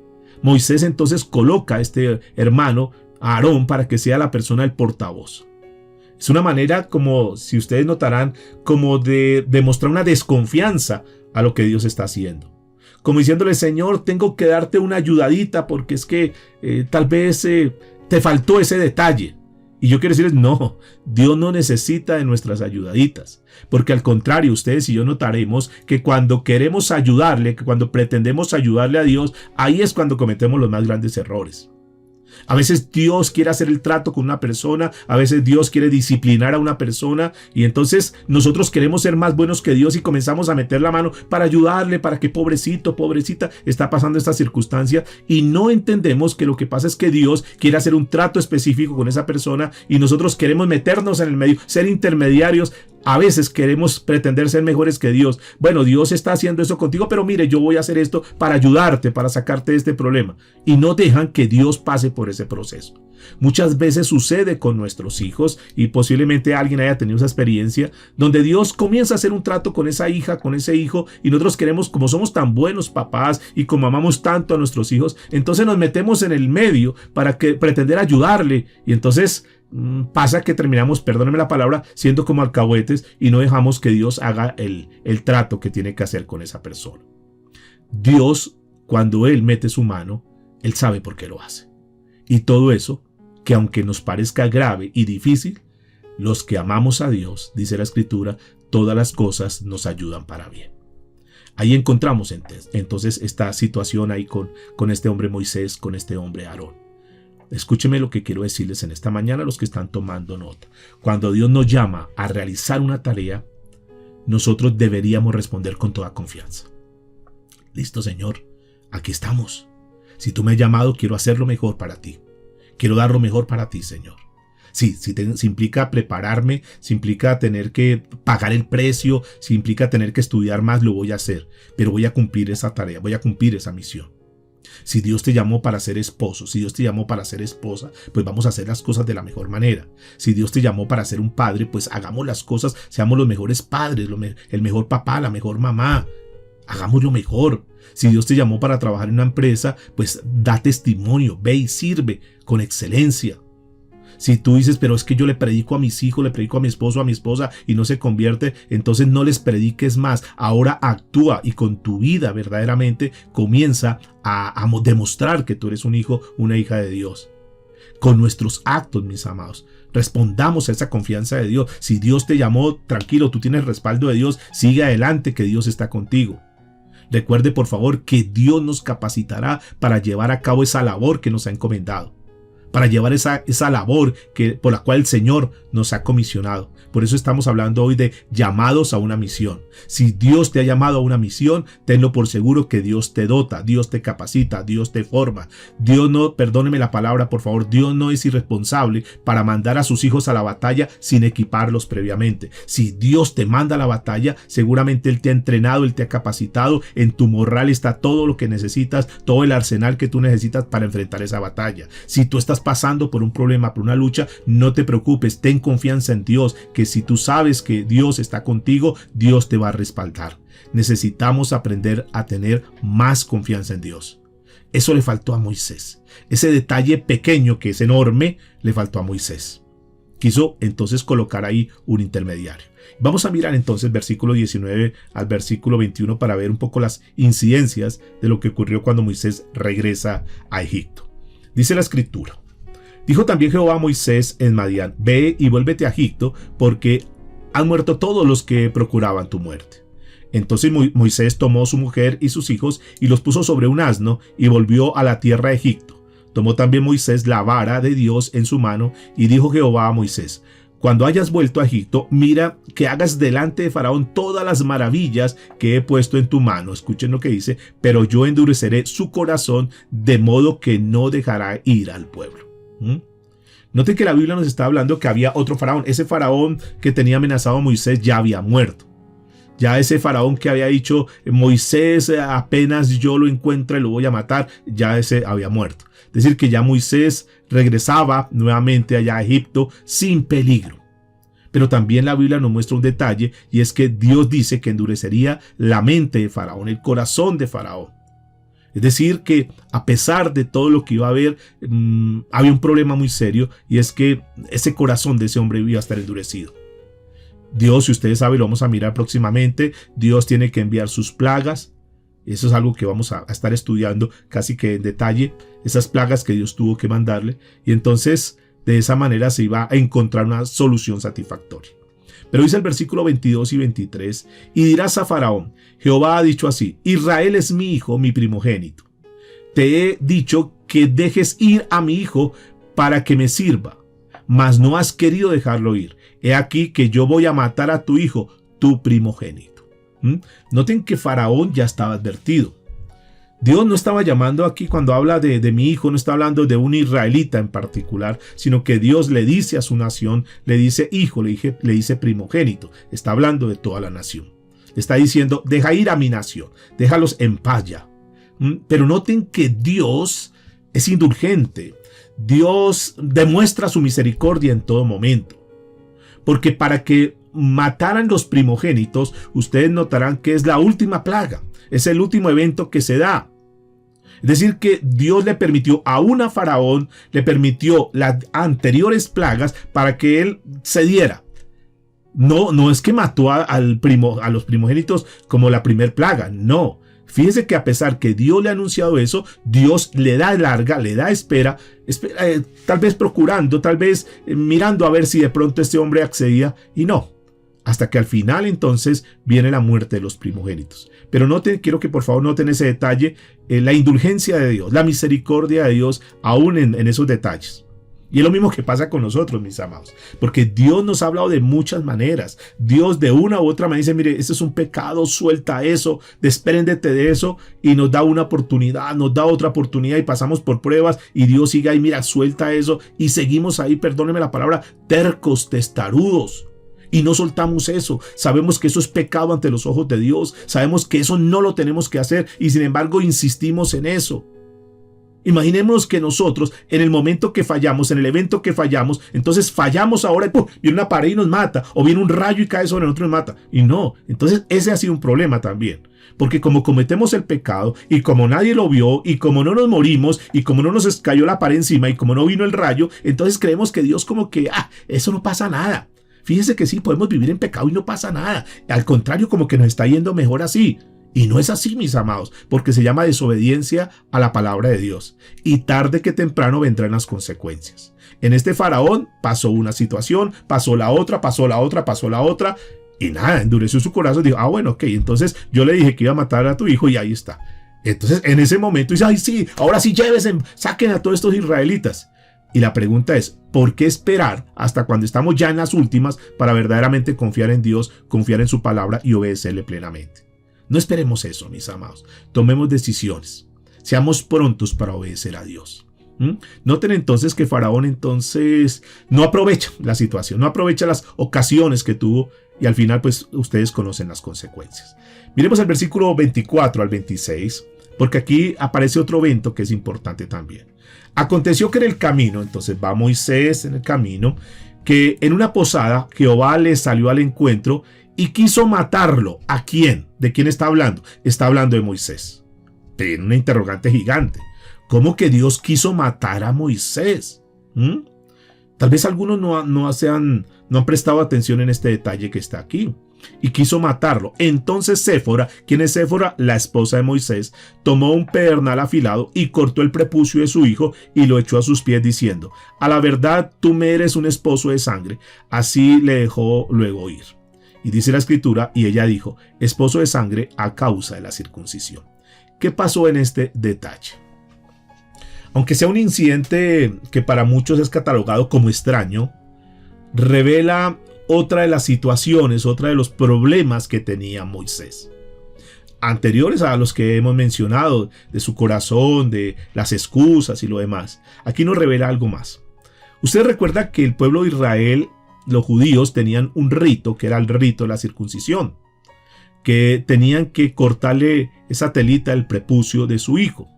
Moisés entonces coloca a este hermano, a Aarón, para que sea la persona del portavoz. Es una manera, como si ustedes notarán, como de demostrar una desconfianza a lo que Dios está haciendo. Como diciéndole, Señor, tengo que darte una ayudadita porque es que tal vez te faltó ese detalle. Y yo quiero decirles, no, Dios no necesita de nuestras ayudaditas. Porque al contrario, ustedes y yo notaremos que cuando queremos ayudarle, que cuando pretendemos ayudarle a Dios, ahí es cuando cometemos los más grandes errores. A veces Dios quiere hacer el trato con una persona, a veces Dios quiere disciplinar a una persona y entonces nosotros queremos ser más buenos que Dios y comenzamos a meter la mano para ayudarle, para que pobrecito, pobrecita está pasando esta circunstancia y no entendemos que lo que pasa es que Dios quiere hacer un trato específico con esa persona y nosotros queremos meternos en el medio, ser intermediarios. A veces queremos pretender ser mejores que Dios. Bueno, Dios está haciendo eso contigo, pero mire, yo voy a hacer esto para ayudarte, para sacarte de este problema. Y no dejan que Dios pase por ese proceso. Muchas veces sucede con nuestros hijos y posiblemente alguien haya tenido esa experiencia donde Dios comienza a hacer un trato con esa hija, con ese hijo y nosotros queremos, como somos tan buenos papás y como amamos tanto a nuestros hijos, entonces nos metemos en el medio para pretender ayudarle y entonces pasa que terminamos, perdónenme la palabra, siendo como alcahuetes y no dejamos que Dios haga el trato que tiene que hacer con esa persona. Dios, cuando Él mete su mano, Él sabe por qué lo hace. Y todo eso, que aunque nos parezca grave y difícil, los que amamos a Dios, dice la Escritura, todas las cosas nos ayudan para bien. Ahí encontramos entonces esta situación ahí con este hombre Moisés, con este hombre Aarón. Escúcheme lo que quiero decirles en esta mañana a los que están tomando nota. Cuando Dios nos llama a realizar una tarea, nosotros deberíamos responder con toda confianza. Listo, Señor, aquí estamos. Si tú me has llamado, quiero hacer lo mejor para ti. Quiero dar lo mejor para ti, Señor. Sí, si implica prepararme, si implica tener que pagar el precio, si implica tener que estudiar más, lo voy a hacer. Pero voy a cumplir esa tarea, voy a cumplir esa misión. Si Dios te llamó para ser esposo, si Dios te llamó para ser esposa, pues vamos a hacer las cosas de la mejor manera. Si Dios te llamó para ser un padre, pues hagamos las cosas, seamos los mejores padres, el mejor papá, la mejor mamá. Hagamos lo mejor. Si Dios te llamó para trabajar en una empresa, pues da testimonio, ve y sirve con excelencia. Si tú dices, pero es que yo le predico a mis hijos, le predico a mi esposo, a mi esposa y no se convierte, entonces no les prediques más. Ahora actúa y con tu vida verdaderamente comienza a demostrar que tú eres un hijo, una hija de Dios. Con nuestros actos, mis amados, respondamos a esa confianza de Dios. Si Dios te llamó, tranquilo, tú tienes respaldo de Dios, sigue adelante, que Dios está contigo. Recuerde, por favor, que Dios nos capacitará para llevar a cabo esa labor que nos ha encomendado, para llevar esa labor por la cual el Señor nos ha comisionado. Por eso estamos hablando hoy de llamados a una misión. Si Dios te ha llamado a una misión, tenlo por seguro que Dios te dota, Dios te capacita, Dios te forma. Dios no, perdóneme la palabra, por favor, Dios no es irresponsable para mandar a sus hijos a la batalla sin equiparlos previamente. Si Dios te manda a la batalla, seguramente Él te ha entrenado, Él te ha capacitado. En tu morral está todo lo que necesitas, todo el arsenal que tú necesitas para enfrentar esa batalla. Si tú estás pasando por un problema, por una lucha, no te preocupes, ten confianza en Dios, que si tú sabes que Dios está contigo, Dios te va a respaldar. Necesitamos aprender a tener más confianza en Dios. Eso le faltó a Moisés. Ese detalle pequeño que es enorme, le faltó a Moisés. Quiso entonces colocar ahí un intermediario. Vamos a mirar entonces versículo 19 al versículo 21 para ver un poco las incidencias de lo que ocurrió cuando Moisés regresa a Egipto. Dice la escritura: dijo también Jehová a Moisés en Madián: ve y vuélvete a Egipto, porque han muerto todos los que procuraban tu muerte. Entonces Moisés tomó su mujer y sus hijos y los puso sobre un asno y volvió a la tierra de Egipto. Tomó también Moisés la vara de Dios en su mano y dijo Jehová a Moisés: cuando hayas vuelto a Egipto, mira que hagas delante de Faraón todas las maravillas que he puesto en tu mano. Escuchen lo que dice: pero yo endureceré su corazón de modo que no dejará ir al pueblo. Noten que la Biblia nos está hablando que había otro faraón. Ese faraón que tenía amenazado a Moisés ya había muerto. Ya ese faraón que había dicho: Moisés, apenas yo lo encuentre lo voy a matar, ya ese había muerto. Es decir, que ya Moisés regresaba nuevamente allá a Egipto sin peligro. Pero también la Biblia nos muestra un detalle, y es que Dios dice que endurecería la mente de Faraón, el corazón de Faraón. Es decir, que a pesar de todo lo que iba a haber, había un problema muy serio, y es que ese corazón de ese hombre iba a estar endurecido. Dios, si ustedes saben, lo vamos a mirar próximamente, Dios tiene que enviar sus plagas. Eso es algo que vamos a estar estudiando casi que en detalle, esas plagas que Dios tuvo que mandarle, y entonces de esa manera se iba a encontrar una solución satisfactoria. Pero dice el versículo 22 y 23: y dirás a Faraón: Jehová ha dicho así, Israel es mi hijo, mi primogénito. Te he dicho que dejes ir a mi hijo para que me sirva, mas no has querido dejarlo ir. He aquí que yo voy a matar a tu hijo, tu primogénito. Noten que Faraón ya estaba advertido. Dios no estaba llamando aquí, cuando habla de mi hijo, no está hablando de un israelita en particular, sino que Dios le dice a su nación, le dice hijo, le dice primogénito. Está hablando de toda la nación. Le está diciendo: deja ir a mi nación, déjalos en paz ya. Pero noten que Dios es indulgente. Dios demuestra su misericordia en todo momento. Porque para que mataran los primogénitos, ustedes notarán que es la última plaga. Es el último evento que se da. Es decir, que Dios le permitió aún a Faraón, le permitió las anteriores plagas para que él cediera. No es que mató a los primogénitos como la primer plaga, no. Fíjese que a pesar que Dios le ha anunciado eso, Dios le da larga, le da espera, tal vez procurando, tal vez mirando a ver si de pronto este hombre accedía, y no. Hasta que al final entonces viene la muerte de los primogénitos. Pero quiero que por favor noten ese detalle, la indulgencia de Dios, la misericordia de Dios aún en esos detalles. Y es lo mismo que pasa con nosotros, mis amados, porque Dios nos ha hablado de muchas maneras. Dios de una u otra manera dice: mire, ese es un pecado, suelta eso, despréndete de eso, y nos da una oportunidad, nos da otra oportunidad, y pasamos por pruebas, y Dios sigue ahí: mira, suelta eso, y seguimos ahí, perdóneme la palabra, tercos, testarudos. Y no soltamos eso. Sabemos que eso es pecado ante los ojos de Dios. Sabemos que eso no lo tenemos que hacer, y sin embargo insistimos en eso. Imaginemos que nosotros, en el momento que fallamos, en el evento que fallamos, entonces fallamos ahora y ¡pum!, viene una pared y nos mata, o viene un rayo y cae sobre nosotros y nos mata. Y no, entonces ese ha sido un problema también. Porque como cometemos el pecado, y como nadie lo vio, y como no nos morimos, y como no nos cayó la pared encima, y como no vino el rayo, entonces creemos que Dios como que, eso no pasa nada. Fíjese que sí, podemos vivir en pecado y no pasa nada. Al contrario, como que nos está yendo mejor así. Y no es así, mis amados, porque se llama desobediencia a la palabra de Dios. Y tarde que temprano vendrán las consecuencias. En este faraón pasó una situación, pasó la otra, pasó la otra, pasó la otra. Y nada, endureció su corazón. Dijo, bueno, ok, entonces yo le dije que iba a matar a tu hijo y ahí está. Entonces en ese momento dice, ay sí, ahora sí llévense, saquen a todos estos israelitas. Y la pregunta es, ¿por qué esperar hasta cuando estamos ya en las últimas para verdaderamente confiar en Dios, confiar en su palabra y obedecerle plenamente? No esperemos eso, mis amados. Tomemos decisiones. Seamos prontos para obedecer a Dios. Noten entonces que Faraón entonces no aprovecha la situación, no aprovecha las ocasiones que tuvo y al final pues ustedes conocen las consecuencias. Miremos el versículo 24 al 26, porque aquí aparece otro evento que es importante también. Aconteció que en el camino, entonces va Moisés en el camino, que en una posada Jehová le salió al encuentro y quiso matarlo. ¿A quién? ¿De quién está hablando? Está hablando de Moisés. Tiene una interrogante gigante. ¿Cómo que Dios quiso matar a Moisés? Tal vez algunos no han prestado atención en este detalle que está aquí. Y quiso matarlo. Entonces Séfora, ¿quién es Séfora? La esposa de Moisés, tomó un pedernal afilado y cortó el prepucio de su hijo y lo echó a sus pies diciendo, a la verdad tú me eres un esposo de sangre. Así le dejó luego ir. Y dice la escritura, y ella dijo, esposo de sangre a causa de la circuncisión. ¿Qué pasó en este detalle? Aunque sea un incidente que para muchos es catalogado como extraño, revela otra de las situaciones, otra de los problemas que tenía Moisés. Anteriores a los que hemos mencionado, de su corazón, de las excusas y lo demás. Aquí nos revela algo más. Usted recuerda que el pueblo de Israel, los judíos, tenían un rito, que era el rito de la circuncisión, que tenían que cortarle esa telita del prepucio de su hijo.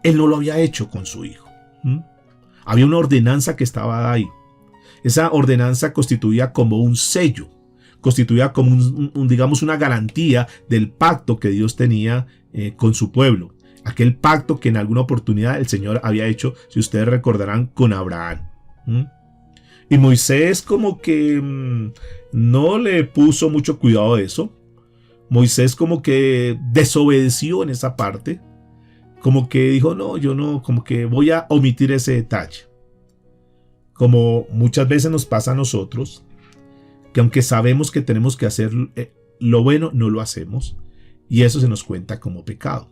Él no lo había hecho con su hijo. Había una ordenanza que estaba ahí. Esa ordenanza constituía como un sello, constituía como digamos una garantía del pacto que Dios tenía con su pueblo. Aquel pacto que en alguna oportunidad el Señor había hecho, si ustedes recordarán, con Abraham. Y Moisés como que no le puso mucho cuidado a eso. Moisés como que desobedeció en esa parte. Como que dijo, no, yo no, como que voy a omitir ese detalle. Como muchas veces nos pasa a nosotros, que aunque sabemos que tenemos que hacer lo bueno, no lo hacemos. Y eso se nos cuenta como pecado.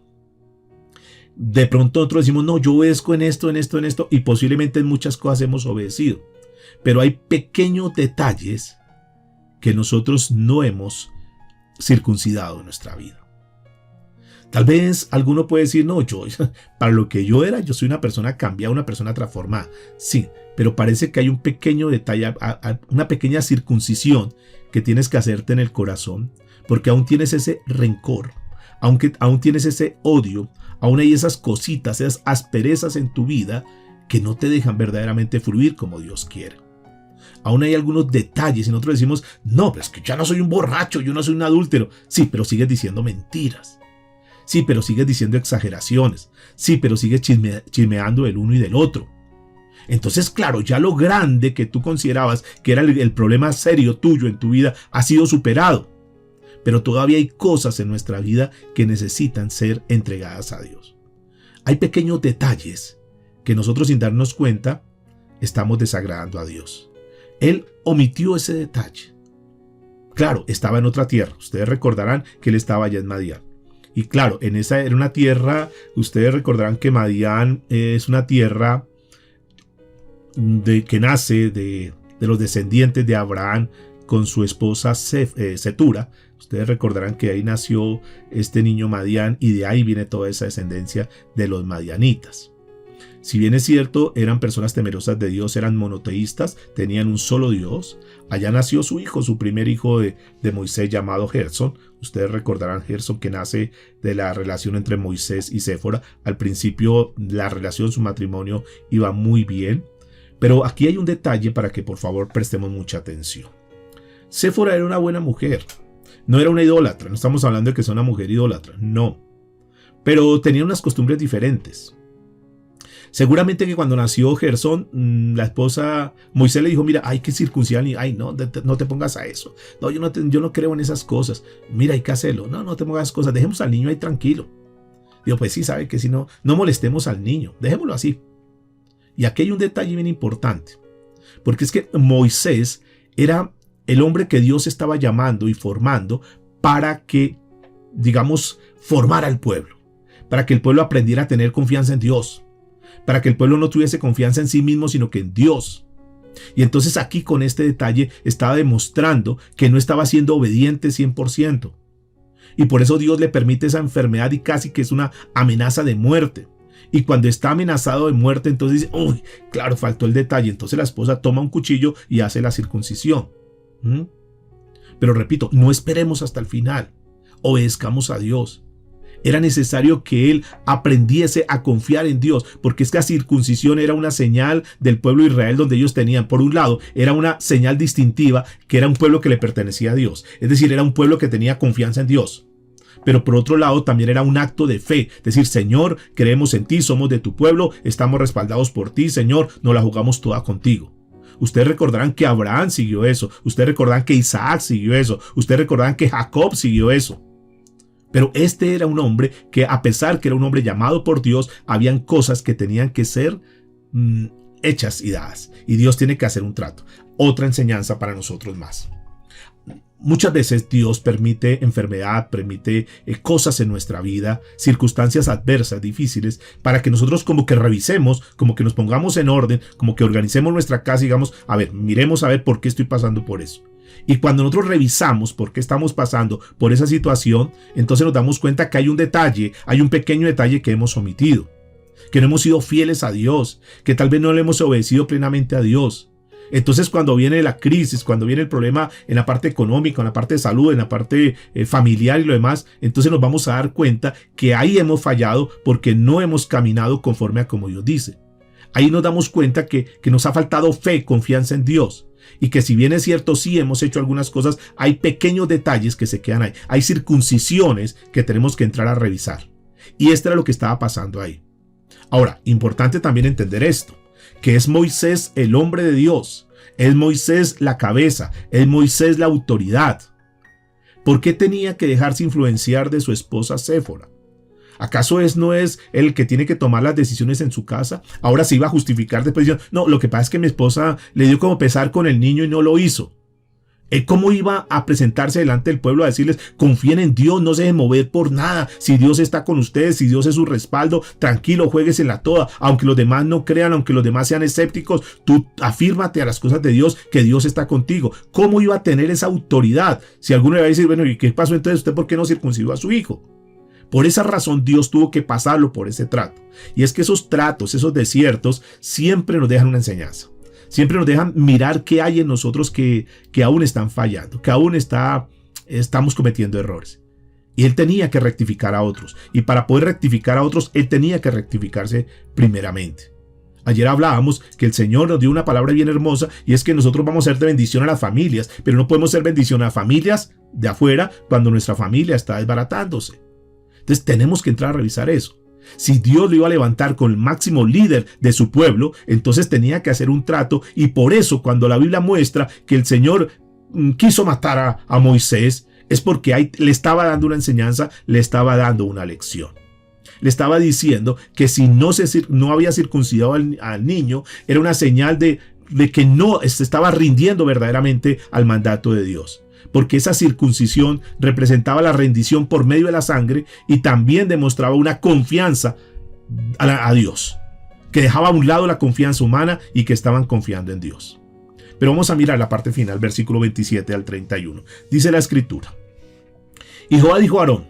De pronto nosotros decimos, no, yo obedezco en esto, y posiblemente en muchas cosas hemos obedecido. Pero hay pequeños detalles que nosotros no hemos circuncidado en nuestra vida. Tal vez alguno puede decir, no, yo, para lo que yo era, yo soy una persona cambiada, una persona transformada. Sí, pero parece que hay un pequeño detalle, una pequeña circuncisión que tienes que hacerte en el corazón, porque aún tienes ese rencor, aún tienes ese odio, aún hay esas cositas, esas asperezas en tu vida que no te dejan verdaderamente fluir como Dios quiere. Aún hay algunos detalles y nosotros decimos, no, pero es que ya no soy un borracho, yo no soy un adúltero. Sí, pero sigues diciendo mentiras. Sí, pero sigues diciendo exageraciones. Sí, pero sigues chismeando del uno y del otro. Entonces, claro, ya lo grande que tú considerabas que era el problema serio tuyo en tu vida ha sido superado. Pero todavía hay cosas en nuestra vida que necesitan ser entregadas a Dios. Hay pequeños detalles que nosotros sin darnos cuenta estamos desagradando a Dios. Él omitió ese detalle. Claro, estaba en otra tierra. Ustedes recordarán que él estaba allá en Madián. Y claro, en esa era una tierra, ustedes recordarán que Madián es una tierra que nace de los descendientes de Abraham con su esposa Setura. Ustedes recordarán que ahí nació este niño Madián y de ahí viene toda esa descendencia de los madianitas. Si bien es cierto, eran personas temerosas de Dios, eran monoteístas, tenían un solo Dios. Allá nació su hijo, su primer hijo de Moisés llamado Gersón. Ustedes recordarán Gersón, que nace de la relación entre Moisés y Séfora. Al principio la relación, su matrimonio iba muy bien. Pero aquí hay un detalle para que por favor prestemos mucha atención. Séfora era una buena mujer. No era una idólatra, no estamos hablando de que sea una mujer idólatra, no. Pero tenía unas costumbres diferentes. Seguramente que cuando nació Gersón, la esposa Moisés le dijo, mira, hay que circuncidar, ay, no te pongas a eso. No, yo no creo en esas cosas. Mira, hay que hacerlo. No te pongas a esas cosas. Dejemos al niño ahí tranquilo. Digo, pues sí, sabe que si no molestemos al niño. Dejémoslo así. Y aquí hay un detalle bien importante. Porque es que Moisés era el hombre que Dios estaba llamando y formando para que, digamos, formara al pueblo. Para que el pueblo aprendiera a tener confianza en Dios. Para que el pueblo no tuviese confianza en sí mismo, sino que en Dios. Y entonces aquí con este detalle estaba demostrando que no estaba siendo obediente 100%. Y por eso Dios le permite esa enfermedad y casi que es una amenaza de muerte. Y cuando está amenazado de muerte, entonces dice, uy, claro, faltó el detalle. Entonces la esposa toma un cuchillo y hace la circuncisión. Pero repito, no esperemos hasta el final. Obedezcamos a Dios. Era necesario que él aprendiese a confiar en Dios, porque es que la circuncisión era una señal del pueblo de Israel donde ellos tenían, por un lado, era una señal distintiva que era un pueblo que le pertenecía a Dios. Es decir, era un pueblo que tenía confianza en Dios. Pero por otro lado también era un acto de fe, decir, Señor, creemos en ti, somos de tu pueblo, estamos respaldados por ti, Señor, nos la jugamos toda contigo. Ustedes recordarán que Abraham siguió eso, ustedes recordarán que Isaac siguió eso, ustedes recordarán que Jacob siguió eso. Pero este era un hombre que, a pesar que era un hombre llamado por Dios, habían cosas que tenían que ser hechas y dadas. Y Dios tiene que hacer un trato. Otra enseñanza para nosotros más. Muchas veces Dios permite enfermedad, permite cosas en nuestra vida, circunstancias adversas, difíciles, para que nosotros como que revisemos, como que nos pongamos en orden, como que organicemos nuestra casa y digamos, a ver, miremos a ver por qué estoy pasando por eso. Y cuando nosotros revisamos por qué estamos pasando por esa situación, entonces nos damos cuenta que hay un detalle, hay un pequeño detalle que hemos omitido, que no hemos sido fieles a Dios, que tal vez no le hemos obedecido plenamente a Dios. Entonces cuando viene la crisis, cuando viene el problema en la parte económica, en la parte de salud, en la parte familiar y lo demás, entonces nos vamos a dar cuenta que ahí hemos fallado porque no hemos caminado conforme a como Dios dice. Ahí nos damos cuenta que nos ha faltado fe, confianza en Dios. Y que si bien es cierto, sí hemos hecho algunas cosas, hay pequeños detalles que se quedan ahí. Hay circuncisiones que tenemos que entrar a revisar. Y esto era lo que estaba pasando ahí. Ahora, importante también entender esto, que es Moisés el hombre de Dios. Es Moisés la cabeza, es Moisés la autoridad. ¿Por qué tenía que dejarse influenciar de su esposa Séfora? ¿Acaso no es el que tiene que tomar las decisiones en su casa? Ahora se iba a justificar después diciendo, no, lo que pasa es que mi esposa le dio como pesar con el niño y no lo hizo. ¿Cómo iba a presentarse delante del pueblo a decirles, confíen en Dios, no se dejen mover por nada? Si Dios está con ustedes, si Dios es su respaldo, tranquilo, juéguesela toda. Aunque los demás no crean, aunque los demás sean escépticos, tú afírmate a las cosas de Dios, que Dios está contigo. ¿Cómo iba a tener esa autoridad? Si alguno le va a decir, bueno, ¿y qué pasó entonces? ¿Usted por qué no circuncidó a su hijo? Por esa razón Dios tuvo que pasarlo por ese trato. Y es que esos tratos, esos desiertos, siempre nos dejan una enseñanza. Siempre nos dejan mirar qué hay en nosotros que aún están fallando, que aún estamos cometiendo errores. Y él tenía que rectificar a otros. Y para poder rectificar a otros, él tenía que rectificarse primeramente. Ayer hablábamos que el Señor nos dio una palabra bien hermosa y es que nosotros vamos a ser de bendición a las familias, pero no podemos ser bendición a familias de afuera cuando nuestra familia está desbaratándose. Entonces tenemos que entrar a revisar eso. Si Dios lo iba a levantar con el máximo líder de su pueblo, entonces tenía que hacer un trato y por eso cuando la Biblia muestra que el Señor quiso matar a Moisés, es porque ahí le estaba dando una enseñanza, le estaba dando una lección. Le estaba diciendo que si no había circuncidado al niño, era una señal de que no se estaba rindiendo verdaderamente al mandato de Dios. Porque esa circuncisión representaba la rendición por medio de la sangre y también demostraba una confianza a Dios, que dejaba a un lado la confianza humana y que estaban confiando en Dios. Pero vamos a mirar la parte final, versículo 27 al 31. Dice la escritura: Y Jehová dijo a Aarón,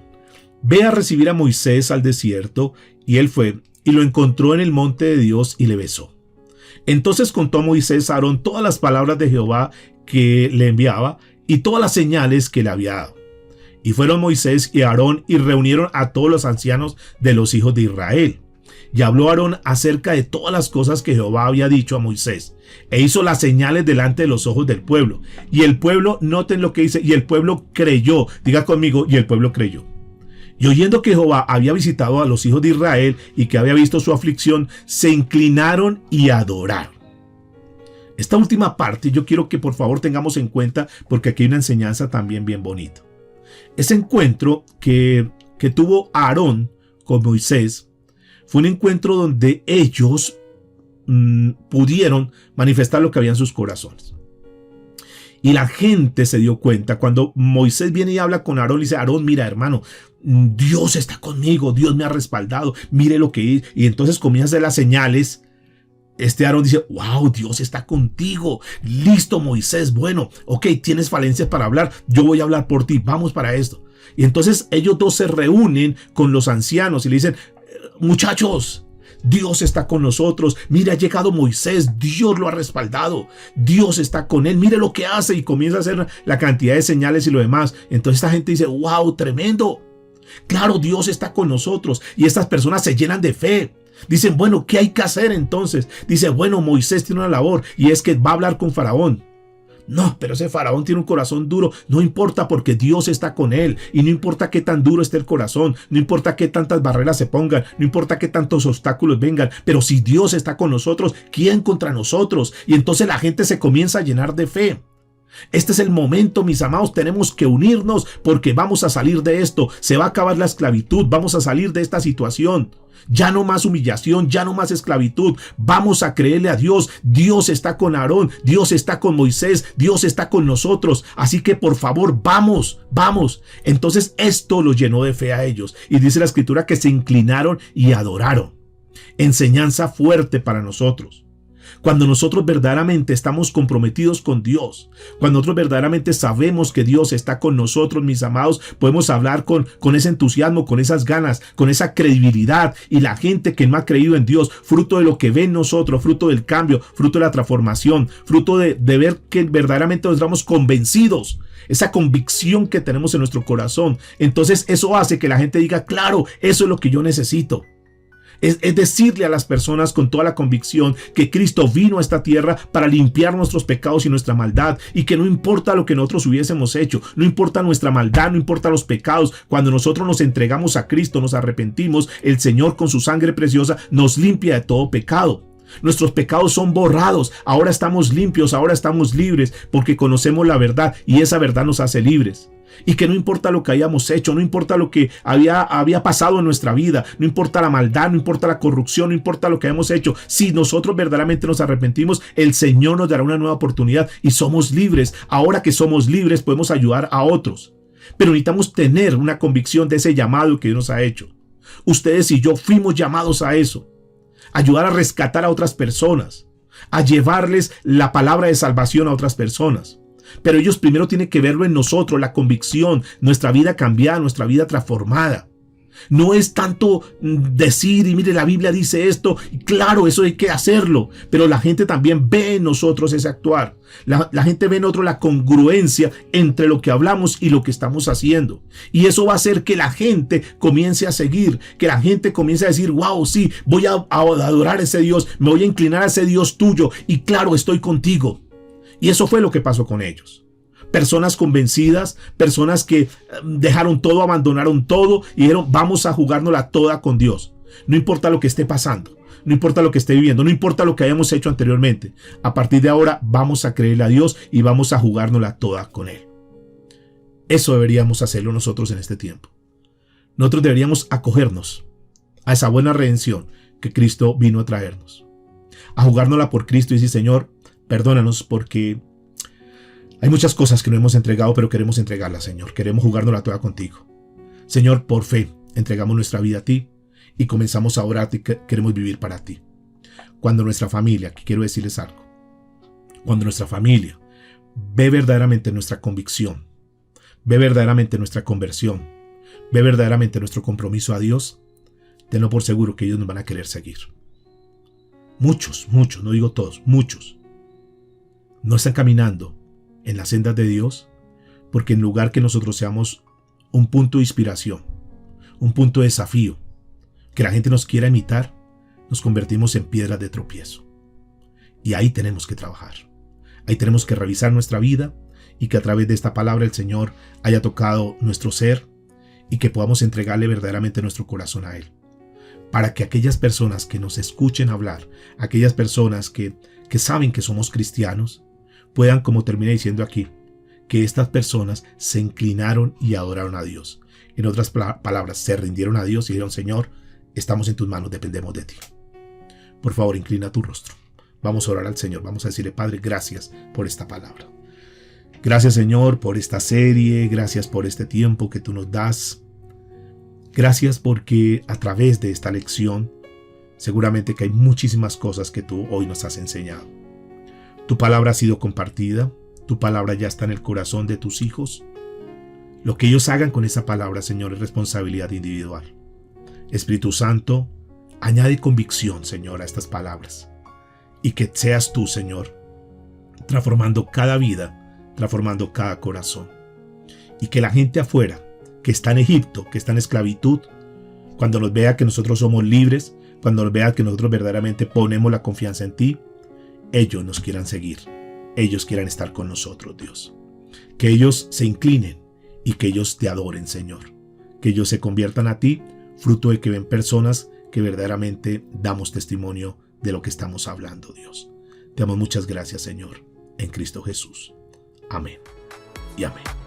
ve a recibir a Moisés al desierto, y él fue y lo encontró en el monte de Dios y le besó. Entonces contó a Moisés a Aarón todas las palabras de Jehová que le enviaba, y todas las señales que le había dado. Y fueron Moisés y Aarón y reunieron a todos los ancianos de los hijos de Israel. Y habló Aarón acerca de todas las cosas que Jehová había dicho a Moisés, e hizo las señales delante de los ojos del pueblo. Y el pueblo, noten lo que dice, y el pueblo creyó. Diga conmigo, y el pueblo creyó. Y oyendo que Jehová había visitado a los hijos de Israel y que había visto su aflicción, se inclinaron y adoraron. Esta última parte yo quiero que por favor tengamos en cuenta, porque aquí hay una enseñanza también bien bonita. Ese encuentro que tuvo Aarón con Moisés fue un encuentro donde ellos pudieron manifestar lo que había en sus corazones. Y la gente se dio cuenta cuando Moisés viene y habla con Aarón y dice: Aarón, mira, hermano, Dios está conmigo, Dios me ha respaldado, mire lo que hice. Y entonces comienza a hacer las señales. Aarón dice: wow, Dios está contigo. Listo, Moisés, bueno, ok, tienes falencias para hablar, yo voy a hablar por ti, vamos para esto. Y entonces ellos dos se reúnen con los ancianos y le dicen: muchachos, Dios está con nosotros, mire, ha llegado Moisés, Dios lo ha respaldado, Dios está con él, mire lo que hace, y comienza a hacer la cantidad de señales y lo demás. Entonces esta gente dice: wow, tremendo, claro, Dios está con nosotros. Y estas personas se llenan de fe. Dicen: bueno, ¿qué hay que hacer entonces? Dice: bueno, Moisés tiene una labor, y es que va a hablar con Faraón. No, pero ese Faraón tiene un corazón duro. No importa, porque Dios está con él. Y no importa qué tan duro esté el corazón, no importa qué tantas barreras se pongan, no importa qué tantos obstáculos vengan, pero si Dios está con nosotros, ¿quién contra nosotros? Y entonces la gente se comienza a llenar de fe. Este es el momento, mis amados, tenemos que unirnos, porque vamos a salir de esto. Se va a acabar la esclavitud, vamos a salir de esta situación. Ya no más humillación, ya no más esclavitud. Vamos a creerle a Dios. Dios está con Aarón, Dios está con Moisés, Dios está con nosotros. Así que por favor, vamos. Entonces esto los llenó de fe a ellos. Y dice la escritura que se inclinaron y adoraron. Enseñanza fuerte para nosotros. Cuando nosotros verdaderamente estamos comprometidos con Dios, cuando nosotros verdaderamente sabemos que Dios está con nosotros, mis amados, podemos hablar con ese entusiasmo, con esas ganas, con esa credibilidad. Y la gente que no ha creído en Dios, fruto de lo que ve en nosotros, fruto del cambio, fruto de la transformación, fruto de ver que verdaderamente nos estamos convencidos, esa convicción que tenemos en nuestro corazón, entonces eso hace que la gente diga: claro, eso es lo que yo necesito. Es decirle a las personas con toda la convicción que Cristo vino a esta tierra para limpiar nuestros pecados y nuestra maldad, y que no importa lo que nosotros hubiésemos hecho, no importa nuestra maldad, no importa los pecados, cuando nosotros nos entregamos a Cristo, nos arrepentimos, el Señor con su sangre preciosa nos limpia de todo pecado. Nuestros pecados son borrados, ahora estamos limpios, ahora estamos libres, porque conocemos la verdad y esa verdad nos hace libres. Y que no importa lo que hayamos hecho, no importa lo que había pasado en nuestra vida, no importa la maldad, no importa la corrupción, no importa lo que hayamos hecho, si nosotros verdaderamente nos arrepentimos, el Señor nos dará una nueva oportunidad y somos libres. Ahora que somos libres, podemos ayudar a otros, pero necesitamos tener una convicción de ese llamado que Dios nos ha hecho. Ustedes y yo fuimos llamados a eso, ayudar a rescatar a otras personas, a llevarles la palabra de salvación a otras personas. Pero ellos primero tienen que verlo en nosotros, la convicción, nuestra vida cambiada, nuestra vida transformada. No es tanto decir: y mire, la Biblia dice esto, y claro, eso hay que hacerlo, pero la gente también ve en nosotros ese actuar. La gente ve en nosotros la congruencia entre lo que hablamos y lo que estamos haciendo. Y eso va a hacer que la gente comience a seguir, que la gente comience a decir: wow, sí, voy a adorar a ese Dios, me voy a inclinar a ese Dios tuyo, y claro, estoy contigo. Y eso fue lo que pasó con ellos. Personas convencidas, personas que dejaron todo, abandonaron todo y dijeron: vamos a jugárnosla toda con Dios. No importa lo que esté pasando, no importa lo que esté viviendo, no importa lo que hayamos hecho anteriormente. A partir de ahora vamos a creerle a Dios y vamos a jugárnosla toda con Él. Eso deberíamos hacerlo nosotros en este tiempo. Nosotros deberíamos acogernos a esa buena redención que Cristo vino a traernos. A jugárnosla por Cristo y decir: Señor, perdónanos, porque hay muchas cosas que no hemos entregado, pero queremos entregarlas, Señor. Queremos jugárnosla toda contigo. Señor, por fe, entregamos nuestra vida a ti y comenzamos a orar y queremos vivir para ti. Cuando nuestra familia, aquí quiero decirles algo, cuando nuestra familia ve verdaderamente nuestra convicción, ve verdaderamente nuestra conversión, ve verdaderamente nuestro compromiso a Dios, tenlo por seguro que ellos nos van a querer seguir. Muchos, no digo todos, muchos no están caminando en las sendas de Dios porque en lugar que nosotros seamos un punto de inspiración, un punto de desafío, que la gente nos quiera imitar, nos convertimos en piedras de tropiezo. Y ahí tenemos que trabajar. Ahí tenemos que revisar nuestra vida y que a través de esta palabra el Señor haya tocado nuestro ser y que podamos entregarle verdaderamente nuestro corazón a Él. Para que aquellas personas que nos escuchen hablar, aquellas personas que saben que somos cristianos, puedan, como termina diciendo aquí, que estas personas se inclinaron y adoraron a Dios. En otras palabras, se rindieron a Dios y dijeron: Señor, estamos en tus manos, dependemos de ti. Por favor, inclina tu rostro. Vamos a orar al Señor, vamos a decirle: Padre, gracias por esta palabra. Gracias, Señor, por esta serie, gracias por este tiempo que tú nos das. Gracias porque a través de esta lección, seguramente que hay muchísimas cosas que tú hoy nos has enseñado. Tu palabra ha sido compartida, tu palabra ya está en el corazón de tus hijos. Lo que ellos hagan con esa palabra, Señor, es responsabilidad individual. Espíritu Santo, añade convicción, Señor, a estas palabras. Y que seas tú, Señor, transformando cada vida, transformando cada corazón. Y que la gente afuera, que está en Egipto, que está en esclavitud, cuando nos vea que nosotros somos libres, cuando nos vea que nosotros verdaderamente ponemos la confianza en ti, ellos nos quieran seguir, ellos quieran estar con nosotros, Dios. Que ellos se inclinen y que ellos te adoren, Señor. Que ellos se conviertan a ti, fruto de que ven personas que verdaderamente damos testimonio de lo que estamos hablando, Dios. Te damos muchas gracias, Señor, en Cristo Jesús. Amén y amén.